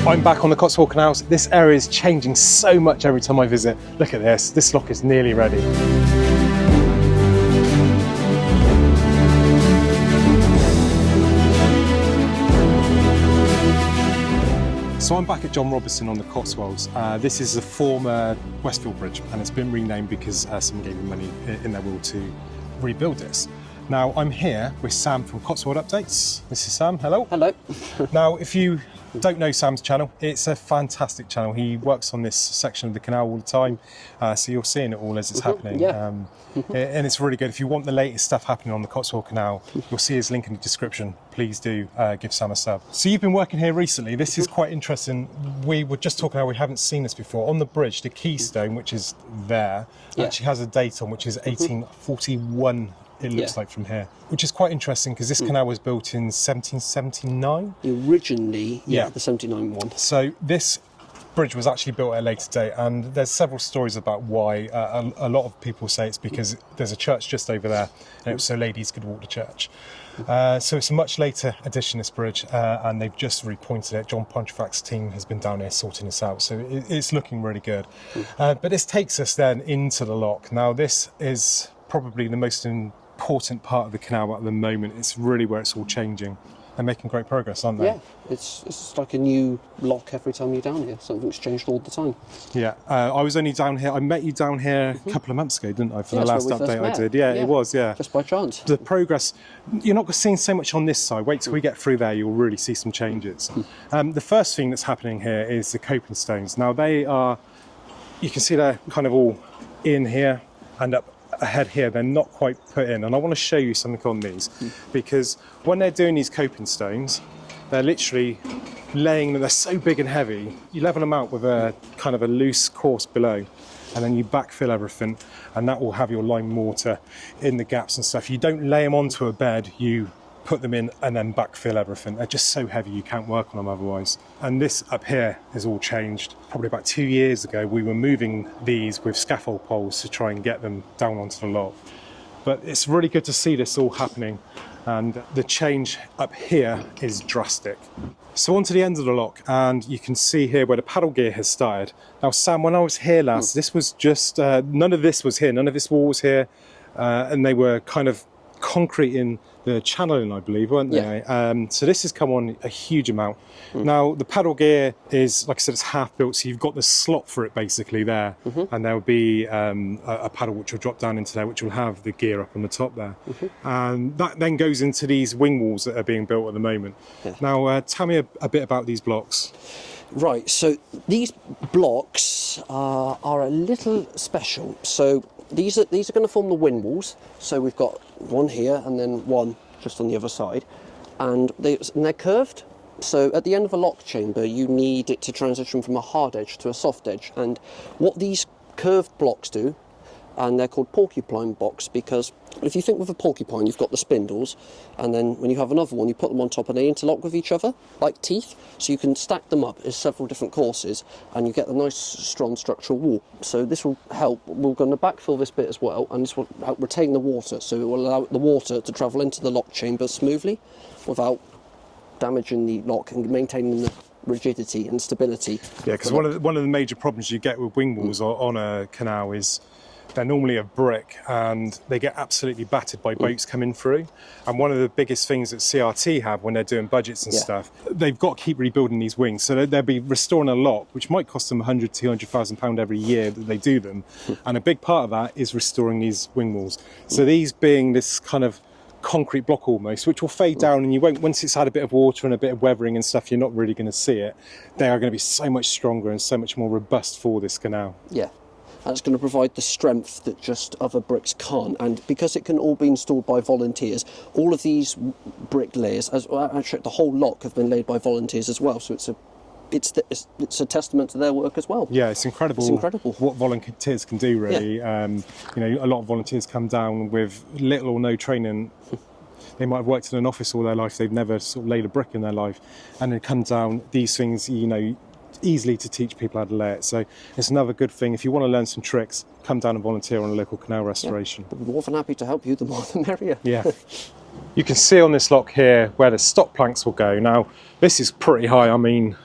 I'm back on the Cotswold Canals. This area is changing so much every time I visit. Look at this lock is nearly ready. So I'm back at John Robertson on the Cotswolds. This is a former Westfield bridge and it's been renamed because someone gave me money in their will to rebuild this. Now I'm here with Sam from Cotswold Updates. This is Sam, hello. Hello. Now if you don't know Sam's channel, it's a fantastic channel. He works on this section of the canal all the time, so you're seeing it all as it's happening. Yeah. And it's really good. If you want the latest stuff happening on the Cotswold Canal, you'll see his link in the description. Please do give Sam a sub. So you've been working here recently. This is quite interesting. We were just talking how we haven't seen this before. On the bridge, the keystone, which is there, actually has a date on, which is 1841. It looks like from here, which is quite interesting because this canal was built in 1779. Originally, the 79 one. So this bridge was actually built at a later date, and there's several stories about why. A lot of people say it's because there's a church just over there, and it was so ladies could walk to church. So it's a much later addition, this bridge, and they've just repointed it. John Pontifac's team has been down here sorting this out, so it's looking really good. But this takes us then into the lock. Now this is probably the most important part of the canal at the moment. It's really where it's all changing. They're making great progress, aren't they? Yeah, it's like a new lock every time you're down here. Something's changed all the time. Yeah, I was only down here, I met you down here a couple of months ago, didn't I, for the last update I did? Yeah, it was, yeah. Just by chance. The progress, you're not seeing so much on this side. Wait till we get through there, you'll really see some changes. The first thing that's happening here is the coping stones. Now they are, you can see they're kind of all in here and up ahead here. They're not quite put in, and I want to show you something on these because when they're doing these coping stones, they're literally laying them. They're so big and heavy, you level them out with a kind of a loose course below, and then you backfill everything, and that will have your lime mortar in the gaps and stuff. You don't lay them onto a bed, you put them in and then backfill everything. They're just so heavy you can't work on them otherwise. And this up here is all changed. Probably about 2 years ago we were moving these with scaffold poles to try and get them down onto the lock. But it's really good to see this all happening, and the change up here is drastic. So onto the end of the lock, and you can see here where the paddle gear has started. Now Sam, when I was here last, this was just, none of this was here, none of this wall was here, and they were kind of concrete in the channeling, I believe, weren't they? So this has come on a huge amount. Now the paddle gear is, like I said, it's half built, so you've got the slot for it basically there, and there will be a paddle which will drop down into there, which will have the gear up on the top there, and that then goes into these wing walls that are being built at the moment. Now tell me a bit about these blocks. Right, so these blocks are a little special. So these are going to form the wing walls. So we've got one here and then one just on the other side, and they're curved. So at the end of a lock chamber, you need it to transition from a hard edge to a soft edge. And what these curved blocks do, and they're called porcupine blocks, because if you think with a porcupine, you've got the spindles, and then when you have another one, you put them on top and they interlock with each other like teeth, so you can stack them up as several different courses and you get a nice strong structural wall. So this will help. We're going to backfill this bit as well, and this will help retain the water, so it will allow the water to travel into the lock chamber smoothly without damaging the lock and maintaining the rigidity and stability. Yeah, because one of the major problems you get with wing walls on a canal is they're normally of brick and they get absolutely battered by boats coming through. And one of the biggest things that CRT have when they're doing budgets and stuff, they've got to keep rebuilding these wings. So they'll be restoring a lock, which might cost them £100,000–200,000 every year that they do them. And a big part of that is restoring these wing walls. So these being this kind of concrete block almost, which will fade down, and you won't, once it's had a bit of water and a bit of weathering and stuff, you're not really going to see it. They are going to be so much stronger and so much more robust for this canal. Yeah. And it's going to provide the strength that just other bricks can't. And because it can all be installed by volunteers, all of these brick layers, actually the whole lock, have been laid by volunteers as well. So it's a testament to their work as well. Yeah, it's incredible. It's incredible what volunteers can do, really. Yeah. You know, a lot of volunteers come down with little or no training. They might have worked in an office all their life. They've never sort of laid a brick in their life, and then come down. These things, you know, easily to teach people how to lay it. So it's another good thing. If you want to learn some tricks, come down and volunteer on a local canal restoration. Yeah, we're more than happy to help you, the more the merrier. Yeah. You can see on this lock here where the stop planks will go. Now, this is pretty high. I mean,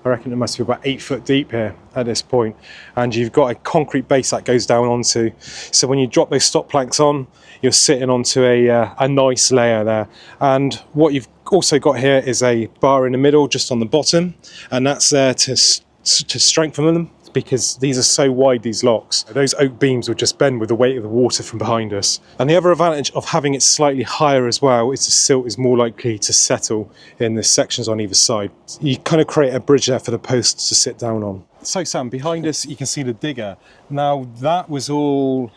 I reckon it must be about 8 foot deep here at this point. And you've got a concrete base that goes down onto. So when you drop those stop planks on, you're sitting onto a nice layer there. And what you've also got here is a bar in the middle, just on the bottom, and that's there to strengthen them, because these are so wide, these locks. Those oak beams would just bend with the weight of the water from behind us. And the other advantage of having it slightly higher as well is the silt is more likely to settle in the sections on either side. You kind of create a bridge there for the posts to sit down on. So Sam, behind us you can see the digger. Now that was all,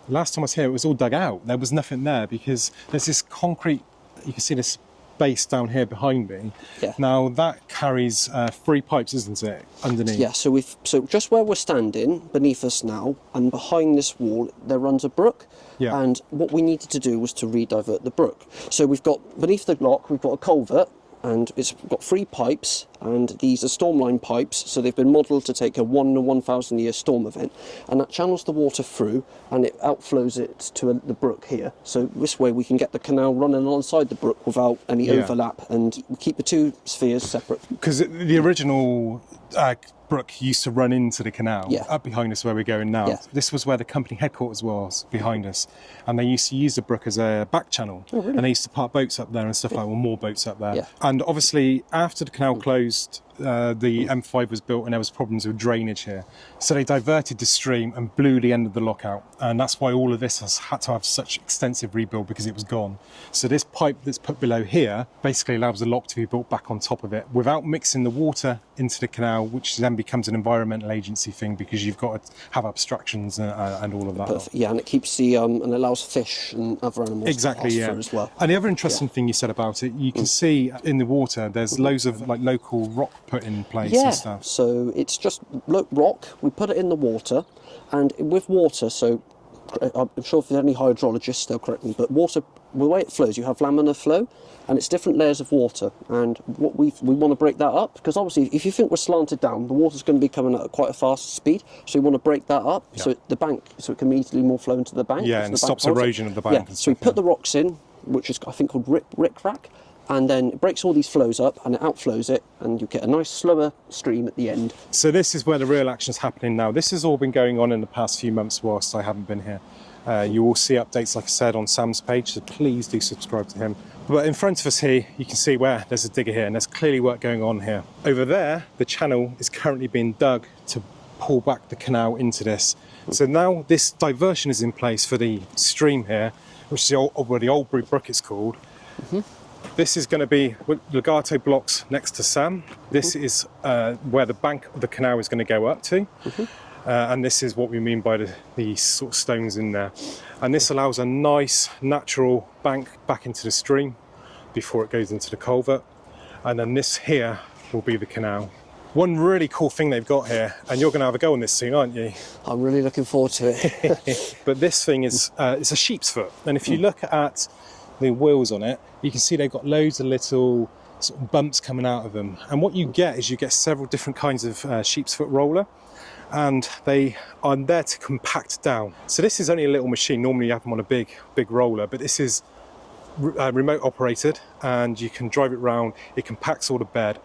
last time I was here it was all dug out. There was nothing there because there's this concrete, you can see this base down here behind me. Yeah. Now that carries 3 pipes, isn't it, underneath? Yeah, so just where we're standing beneath us now, and behind this wall there runs a brook. Yeah. And what we needed to do was to re-divert the brook. So we've got beneath the lock, we've got a culvert, and it's got 3 pipes, and these are stormline pipes, so they've been modelled to take a 1 in a 1,000 year storm event, and that channels the water through and it outflows it to the brook here. So this way we can get the canal running alongside the brook without any overlap, and keep the 2 spheres separate. Because the original brook used to run into the canal up behind us where we're going now. Yeah. This was where the company headquarters was, behind us, and they used to use the brook as a back channel. Oh, really? And they used to park boats up there and stuff like that, or more boats up there. Yeah. And obviously after the canal closed, the M5 was built and there was problems with drainage here, so they diverted the stream and blew the end of the lock out, and that's why all of this has had to have such extensive rebuild, because it was gone. So this pipe that's put below here basically allows the lock to be built back on top of it without mixing the water into the canal, which then becomes an environmental agency thing, because you've got to have abstractions and all of that. Perfect. Yeah, and it keeps the and allows fish and other animals to pass through as well. And the other interesting thing you said about it, you can see in the water there's loads of like local rock put in place and stuff. So it's just rock, we put it in the water, and with water, so I'm sure if there's any hydrologists they'll correct me, but water, the way it flows, you have laminar flow, and it's different layers of water, and what we want to break that up, because obviously if you think we're slanted down, the water's going to be coming at quite a fast speed, so we want to break that up so it can immediately more flow into the bank. Yeah, and it stops erosion of the bank. Yeah, so we put the rocks in, which is I think called rick-rack, and then it breaks all these flows up and it outflows it, and you get a nice slower stream at the end. So this is where the real action's happening now. This has all been going on in the past few months whilst I haven't been here. You will see updates, like I said, on Sam's page, so please do subscribe to him. But in front of us here, you can see where there's a digger here, and there's clearly work going on here. Over there, the channel is currently being dug to pull back the canal into this. So now this diversion is in place for the stream here, which is the old brook it's called. This is going to be legato blocks next to Sam. This is where the bank of the canal is going to go up to. And this is what we mean by the sort of stones in there. And this allows a nice natural bank back into the stream before it goes into the culvert. And then this here will be the canal. One really cool thing they've got here, and you're going to have a go on this soon, aren't you? I'm really looking forward to it. But this thing is it's a sheep's foot. And if you look at the wheels on it, you can see they've got loads of little sort of bumps coming out of them. And what you get several different kinds of sheep's foot roller, and they are there to compact down. So this is only a little machine. Normally you have them on a big roller, but this is remote operated, and you can drive it round. It compacts all the bed,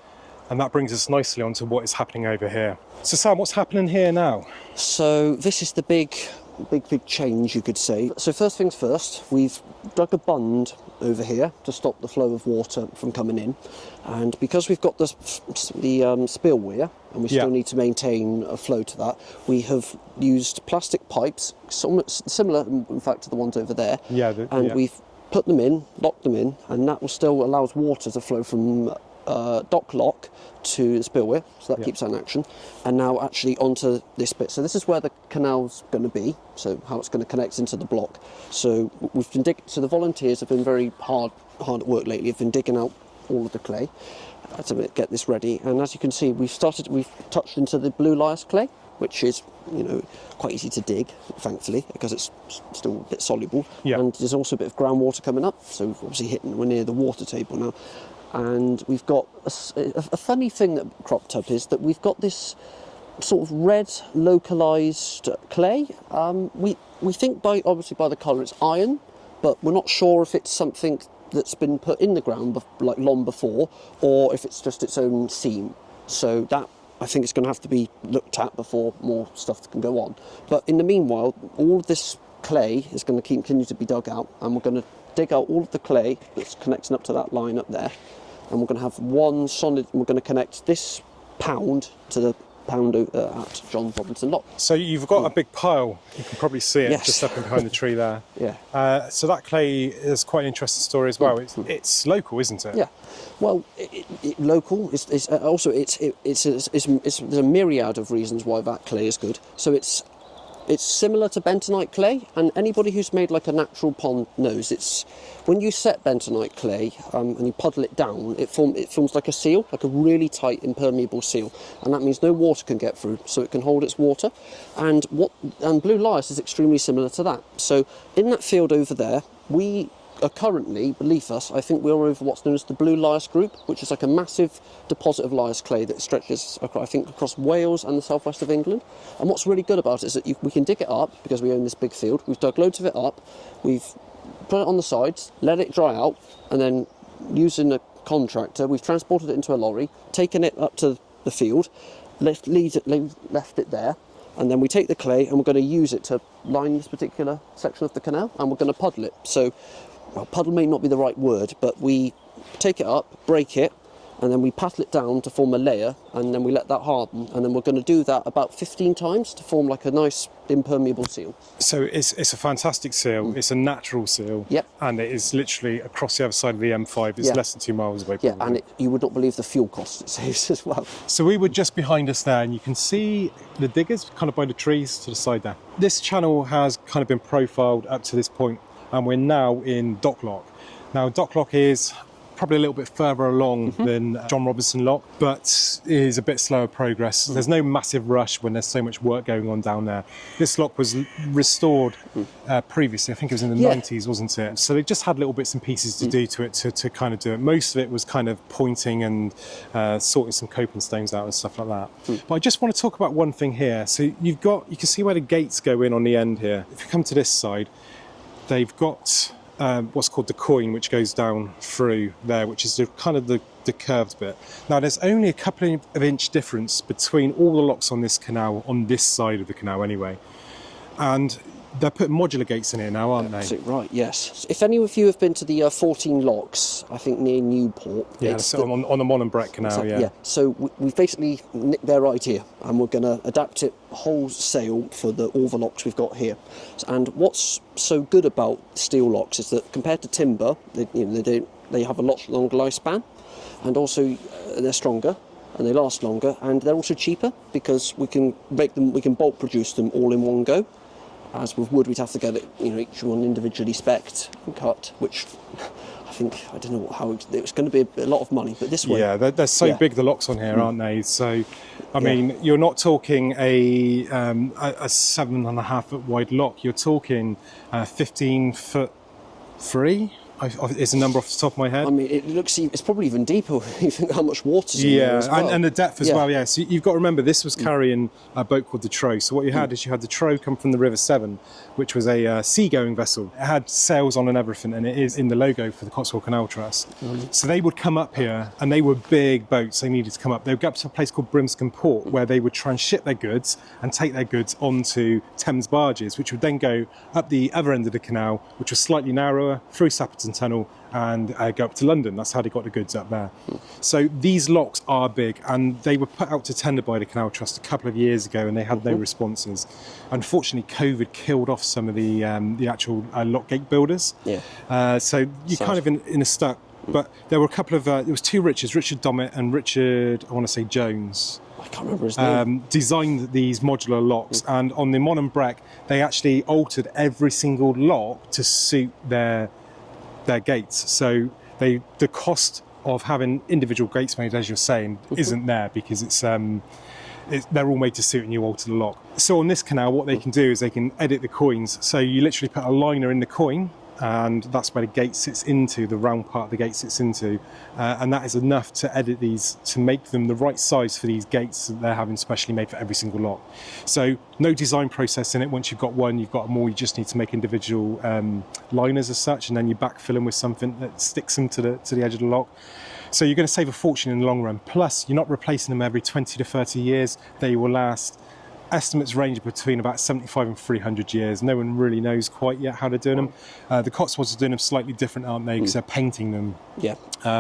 and that brings us nicely onto what is happening over here. So Sam, what's happening here now? So this is the big change, you could say. So first things first, we've dug a bund over here to stop the flow of water from coming in, and because we've got the spillway and we still need to maintain a flow to that, we have used plastic pipes, similar in fact to the ones over there, we've put them in, locked them in, and that will still allows water to flow from dock lock to the spillway, so that keeps that in action. And now actually onto this bit. So this is where the canal's going to be, so how it's going to connect into the block. So we've been so the volunteers have been very hard at work lately. Have been digging out all of the clay to get this ready. And as you can see, we've touched into the blue lias clay, which is, quite easy to dig, thankfully, because it's still a bit soluble. And there's also a bit of groundwater coming up, so we've obviously we're near the water table now. And we've got a funny thing that cropped up is that we've got this sort of red localized clay. We think obviously by the colour it's iron, but we're not sure if it's something that's been put in the ground like long before, or if it's just its own seam. So that, I think, it's going to have to be looked at before more stuff can go on. But in the meanwhile, all of this clay is going to continue to be dug out, and we're going to dig out all of the clay that's connecting up to that line up there, and we're going to have one solid, we're going to connect this pound to the pound at John Robinson Lock. So you've got a big pile, you can probably see it Yes. just up and behind the tree there. Yeah. So that clay is quite an interesting story as well. It's local, isn't it? Yeah. Well, local is also there's a myriad of reasons why that clay is good. So it's similar to bentonite clay, and anybody who's made like a natural pond knows it's when you set bentonite clay and you puddle it down, it forms like a seal, like a really tight impermeable seal, and that means no water can get through, so it can hold its water. And blue lias is extremely similar to that. So in that field over there, we are currently, believe us, I think we're over what's known as the Blue Lias Group, which is like a massive deposit of lias clay that stretches, I think, across Wales and the southwest of England. And what's really good about it is that we can dig it up, because we own this big field. We've dug loads of it up, we've put it on the sides, let it dry out, and then using a contractor, we've transported it into a lorry, taken it up to the field, left it there, and then we take the clay and we're going to use it to line this particular section of the canal, and we're going to puddle it. So, well, puddle may not be the right word, but we take it up, break it, and then we paddle it down to form a layer, and then we let that harden, and then we're going to do that about 15 times to form like a nice impermeable seal. So it's a fantastic seal, it's a natural seal, Yep. and it is literally across the other side of the M5, it's less than 2 miles away. Yeah, probably. and you would not believe the fuel costs it saves as well. So we were just behind us there, and you can see the diggers kind of by the trees to the side there. This channel has kind of been profiled up to this point, and we're now in Dock Lock. Now Dock Lock is probably a little bit further along than John Robinson Lock, but is a bit slower progress. There's no massive rush when there's so much work going on down there. This lock was restored previously, I think it was in the 90s, wasn't it? So they just had little bits and pieces to do to it to kind of do it. Most of it was kind of pointing and sorting some coping stones out and stuff like that. But I just want to talk about one thing here. So you can see where the gates go in on the end here. If you come to this side, they've got what's called the coin, which goes down through there, which is kind of the curved bit. Now there's only a couple of inch difference between all the locks on this canal, on this side of the canal anyway, and they're putting modular gates in here now, aren't they? That's it, right, yes. If any of you have been to the 14 locks, I think near Newport. Yeah, so on the Mon and Brett Canal, Exactly, yeah. So we've basically nicked their idea, and we're going to adapt it wholesale for all the locks we've got here. And what's so good about steel locks is that compared to timber, they have a lot longer lifespan, and also they're stronger and they last longer, and they're also cheaper because we can bulk produce them all in one go. As with wood, we'd have to get it, each one individually spec'd and cut, which I don't know how it's going to be a lot of money, but this way. Yeah, they're so big, the locks on here, aren't they? So, I mean, you're not talking a 7.5 foot wide lock. You're talking 15 foot free. Is a number off the top of my head. I mean, it's probably even deeper when you think how much water's in there as well. And the depth as well, yeah. So you've got to remember, this was carrying a boat called the Trow. So what you had is you had the Trow come from the River Severn, which was a seagoing vessel. It had sails on and everything, and it is in the logo for the Cotswold Canal Trust. So they would come up here, and they were big boats. They needed to come up. They would go up to a place called Brimscombe Port, where they would tranship their goods and take their goods onto Thames barges, which would then go up the other end of the canal, which was slightly narrower, through Sapperton Tunnel, and go up to London. That's how they got the goods up there. So these locks are big, and they were put out to tender by the Canal Trust a couple of years ago, and they had no responses. Unfortunately, COVID killed off some of the actual lock gate builders. So you're kind of in a stuck. But there were a couple of, there was two Richards, Richard Dommett and Richard, I want to say Jones. I can't remember his name. Designed these modular locks, and on the Mon and Breck, they actually altered every single lock to suit their gates. So the cost of having individual gates made, as you're saying, isn't there, because they're all made to suit and you alter the lock. So on this canal, what they can do is they can edit the coins. So you literally put a liner in the coin, and that's where the gate sits into, the round part of the gate sits into, and that is enough to edit these to make them the right size for these gates that they're having specially made for every single lock. So no design process in it. Once you've got one, you've got them all. You just need to make individual liners as such, and then you backfill them with something that sticks them to the edge of the lock. So you're going to save a fortune in the long run. Plus, you're not replacing them every 20 to 30 years. They will last. Estimates range between about 75 and 300 years. No one really knows quite yet how they're doing them. The Cotswolds are doing them slightly different, aren't they? Because they're painting them. Yeah.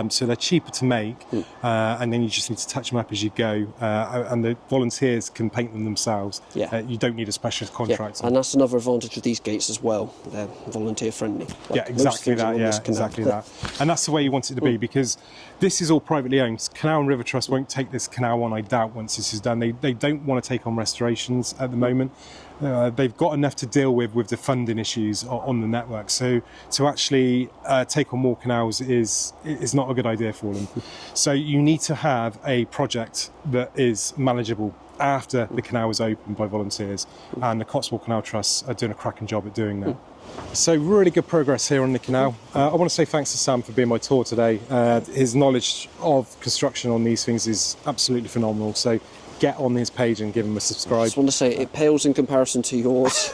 So they're cheaper to make, and then you just need to touch them up as you go. And the volunteers can paint them themselves. Yeah. You don't need a specialist contractor. Yeah. And that's another advantage of these gates as well. They're volunteer friendly. Like Yeah, exactly that. Yeah, exactly that. And that's the way you want it to be, because this is all privately owned. Canal and River Trust won't take this canal on, I doubt, once this is done. They don't want to take on restorations at the moment. They've got enough to deal with the funding issues on the network. So to actually take on more canals is not a good idea for them. So you need to have a project that is manageable after the canal is opened by volunteers, and the Cotswold Canal Trusts are doing a cracking job at doing that. So really good progress here on the canal. I want to say thanks to Sam for being my tour today. His knowledge of construction on these things is absolutely phenomenal. So get on his page and give him a subscribe. I just want to say it pales in comparison to yours.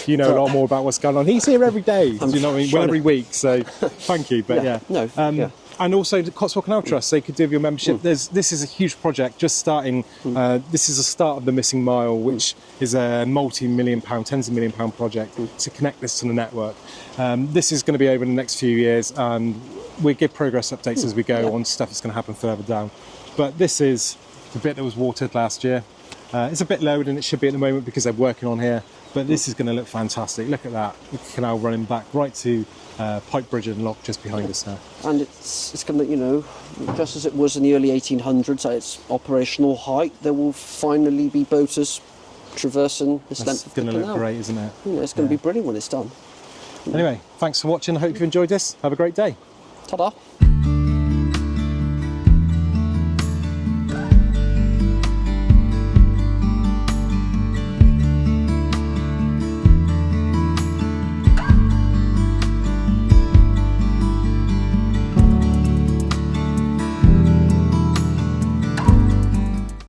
You know a lot more about what's going on. He's here every day, you know what I mean? Well, every week. So thank you. But yeah. And also the Cotswold Canal Trust, they could do with your membership. This is a huge project just starting. This is the start of the missing mile, which is a multi-million pound, tens of million pound project to connect this to the network. This is going to be over the next few years, and we give progress updates as we go on stuff that's going to happen further down. But this is the bit that was watered last year. It's a bit lower than it should be at the moment because they're working on here, but this is going to look fantastic. Look at that, the canal running back right to Pipe Bridge and Lock just behind us now. And it's going to, you know, just as it was in the early 1800s at its operational height, there will finally be boaters traversing this length of the canal. It's going to look great, isn't it? Yeah, it's going to be brilliant when it's done. Anyway, thanks for watching. I hope you enjoyed this. Have a great day. Ta-da.